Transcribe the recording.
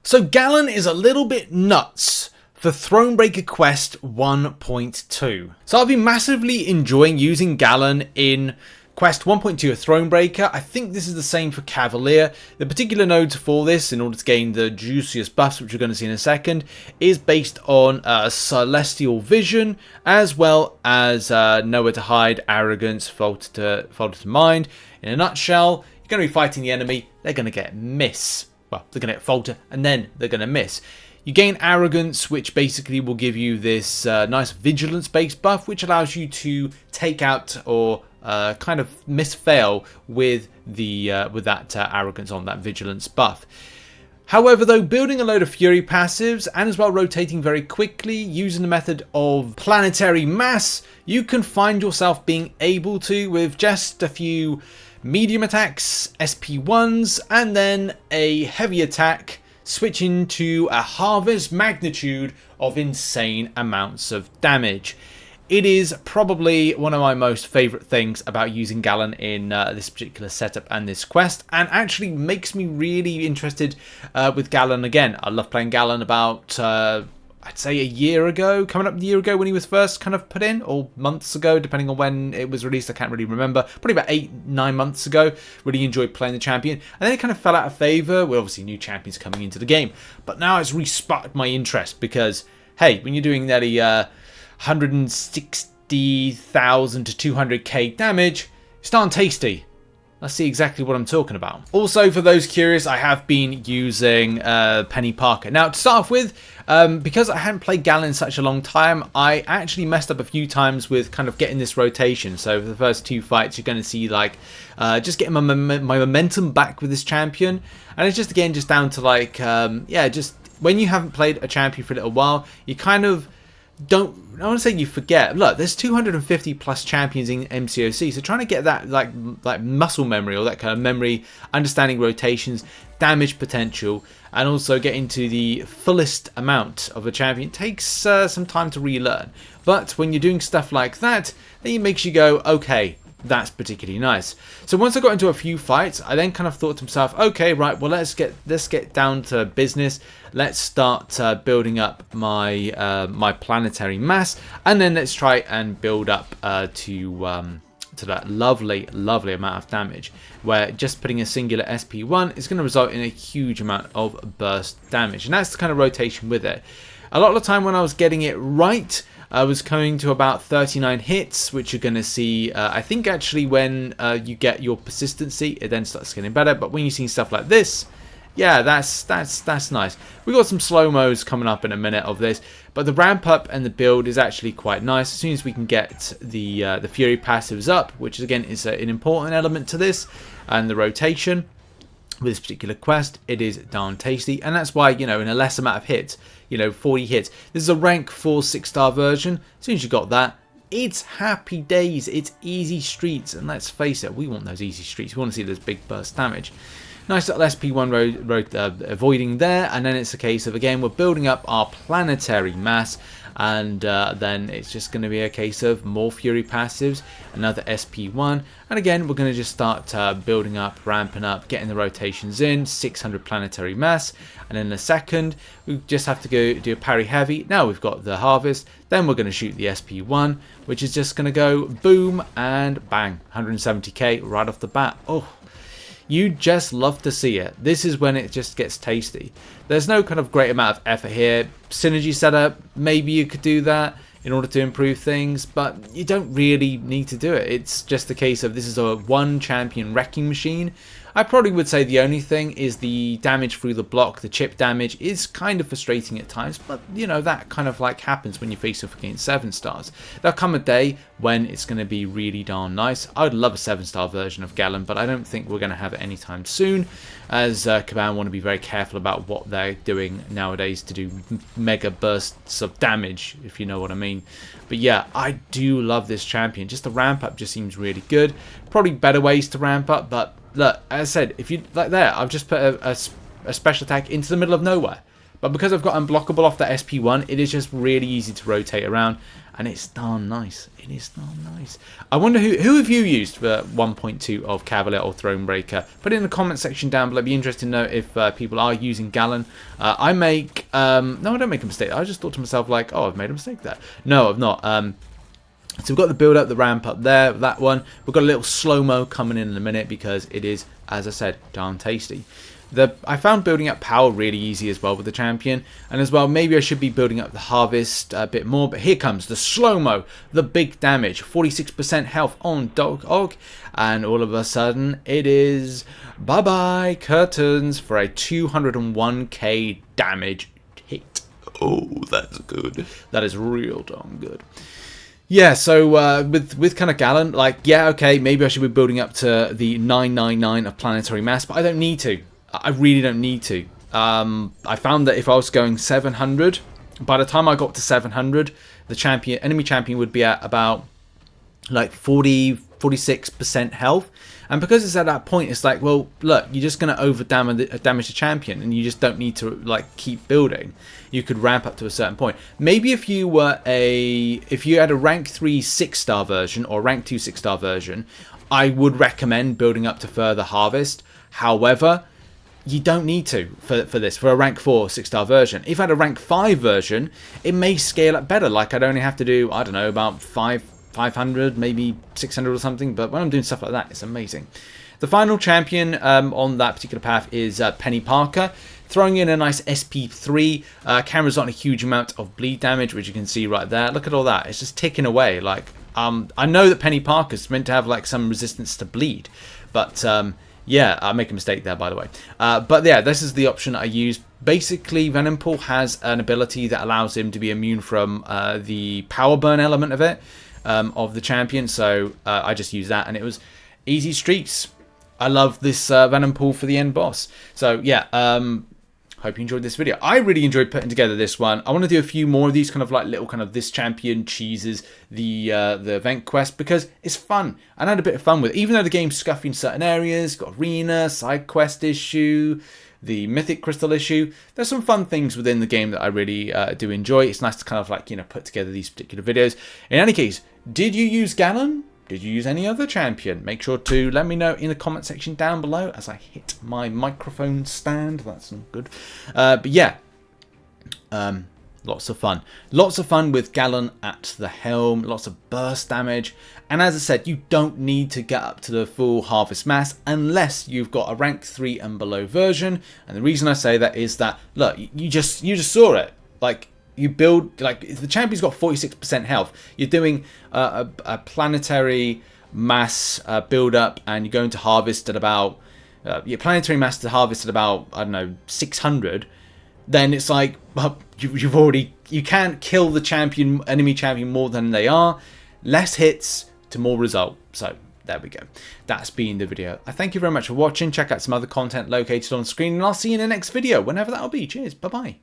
So Galan is a little bit nuts for Thronebreaker Quest 1.2. So I've been massively enjoying using Galan in Quest 1.2 of Thronebreaker. I think this is the same for Cavalier. The particular nodes for this, in order to gain the juiciest buffs, which we're going to see in a second, is based on Celestial Vision, as well as Nowhere to Hide, Arrogance, Fault to Mind. In a nutshell, you're going to be fighting the enemy, they're going to get miss. Well, they're going to get falter, and then they're going to miss. You gain Arrogance, which basically will give you this nice Vigilance-based buff, which allows you to take out or kind of miss-fail with that Arrogance on, that Vigilance buff. However, though, building a load of Fury passives and as well rotating very quickly using the method of Planetary Mass, you can find yourself being able to, with just a few medium attacks, SP1s, and then a heavy attack, switch into a harvest magnitude of insane amounts of damage. It is probably one of my most favourite things about using Galan in this particular setup and this quest, and actually makes me really interested with Galan again. I love playing Galan about I'd say a year ago, coming up a year ago when he was first kind of put in, or months ago, depending on when it was released. I can't really remember. Probably about 8-9 months ago. Really enjoyed playing the champion. And then it kind of fell out of favour with obviously new champions coming into the game. But now it's re-sparked my interest because, hey, when you're doing nearly 160,000 to 200k damage, it's darn tasty. Let's see exactly what I'm talking about. Also, for those curious, I have been using Penny Parker. Now, to start off with, because I hadn't played Galan in such a long time, I actually messed up a few times with kind of getting this rotation. So for the first 2 fights, you're going to see like just getting my momentum back with this champion. And it's just, again, just down to like, yeah, just when you haven't played a champion for a little while, you kind of don't, I want to say you forget. Look, there's 250 plus champions in MCOC, so trying to get that like muscle memory, or that kind of memory, understanding rotations, damage potential, and also getting to the fullest amount of a champion takes some time to relearn. But when you're doing stuff like that, then it makes you go, okay, that's particularly nice. So once I got into a few fights, I then kind of thought to myself, okay, right, well, let's get down to business. Let's start building up my my planetary mass, and then let's try and build up to that lovely amount of damage, where just putting a singular SP1 is going to result in a huge amount of burst damage. And that's the kind of rotation with it. A lot of the time when I was getting it right, I was coming to about 39 hits, which you're going to see, I think actually when you get your persistency, it then starts getting better. But when you see stuff like this, yeah, that's nice. We got some slow-mos coming up in a minute of this, but the ramp up and the build is actually quite nice. As soon as we can get the Fury passives up, which again is an important element to this, and the rotation with this particular quest, it is darn tasty. And that's why, you know, in a less amount of hits, you know, 40 hits, this is a rank 4 6-star version. As soon as you got that, it's happy days, it's easy streets. And let's face it, we want those easy streets, we want to see those big burst damage. Nice little SP1 avoiding there, and then it's a case of, again, we're building up our planetary mass, and then it's just going to be a case of more Fury passives, another SP1, and again, we're going to just start building up, ramping up, getting the rotations in, 600 planetary mass, and in a second, we just have to go do a parry heavy. Now we've got the harvest, then we're going to shoot the SP1, which is just going to go boom and bang, 170k right off the bat. Oh, you just love to see it. This is when it just gets tasty. There's no kind of great amount of effort here. Synergy setup, maybe you could do that in order to improve things, but you don't really need to do it. It's just a case of this is a one champion wrecking machine. I probably would say the only thing is the damage through the block, the chip damage is kind of frustrating at times, but you know, that kind of like happens when you face off against 7 stars. There'll come a day when it's going to be really darn nice. I would love a 7-star version of Galan, but I don't think we're going to have it anytime soon, as Caban want to be very careful about what they're doing nowadays to do mega bursts of damage, if you know what I mean. But yeah, I do love this champion. Just the ramp up just seems really good. Probably better ways to ramp up, but look, as I said, if you like there, I've just put a special attack into the middle of nowhere. But because I've got unblockable off that SP1, it is just really easy to rotate around, and it's darn nice. It is darn nice. I wonder who have you used for 1.2 of Cavalier or Thronebreaker? Put it in the comment section down below. I'd be interested to know if people are using Galan. I make... no, I don't make a mistake. I just thought to myself, like, oh, I've made a mistake there. No, I've not. So we've got the build up, the ramp up there, that one. We've got a little slow-mo coming in a minute because it is, as I said, darn tasty. I found building up power really easy as well with the champion, and as well maybe I should be building up the harvest a bit more, but here comes the slow-mo, the big damage, 46% health on Dog Og, and all of a sudden it is bye-bye curtains for a 201k damage hit. Oh, that's good. That is real darn good. Yeah, so with kind of Galan, like, yeah, okay, maybe I should be building up to the 999 of planetary mass, but I don't need to. I really don't need to. I found that if I was going 700, by the time I got to 700, the enemy champion would be at about like 46% health. And because it's at that point, it's like, well, look, you're just going to over damage the champion, and you just don't need to like keep building. You could ramp up to a certain point. Maybe if you had a rank 3 6-star version or rank 2 6-star version, I would recommend building up to further harvest. However, you don't need to for this, for a rank 4 6-star version. If I had a rank 5 version, it may scale up better. Like, I'd only have to do, I don't know, about 500, maybe 600 or something. But when I'm doing stuff like that, it's amazing. The final champion on that particular path is Penny Parker. Throwing in a nice SP3. Camera's on a huge amount of bleed damage, which you can see right there. Look at all that. It's just ticking away. Like, I know that Penny Parker's meant to have like some resistance to bleed, but yeah, I make a mistake there, by the way. But yeah, this is the option I use. Basically, Venompool has an ability that allows him to be immune from the power burn element of it, of the champion. So I just use that, and it was easy streaks. I love this Venompool for the end boss. So yeah, hope you enjoyed this video. I really enjoyed putting together this one. I want to do a few more of these kind of like little kind of this champion cheeses, the event quest, because it's fun. And I had a bit of fun with it. Even though the game's scuffy in certain areas, got arena, side quest issue, the mythic crystal issue, there's some fun things within the game that I really do enjoy. It's nice to kind of like, you know, put together these particular videos. In any case, did you use Galan? Did you use any other champion? Make sure to let me know in the comment section down below as I hit my microphone stand. That's not good. But yeah, lots of fun. Lots of fun with Galan at the helm. Lots of burst damage. And as I said, you don't need to get up to the full harvest mass unless you've got a rank 3 and below version. And the reason I say that is that, look, you just saw it. Like, you build, like, if the champion's got 46% health, you're doing a planetary mass build up, and you're going to harvest at about your planetary mass to harvest at about, I don't know, 600. Then it's like, well, you can't kill the enemy champion more than they are. Less hits to more result. So there we go. That's been the video. I thank you very much for watching. Check out some other content located on screen, and I'll see you in the next video, whenever that'll be. Cheers. Bye bye.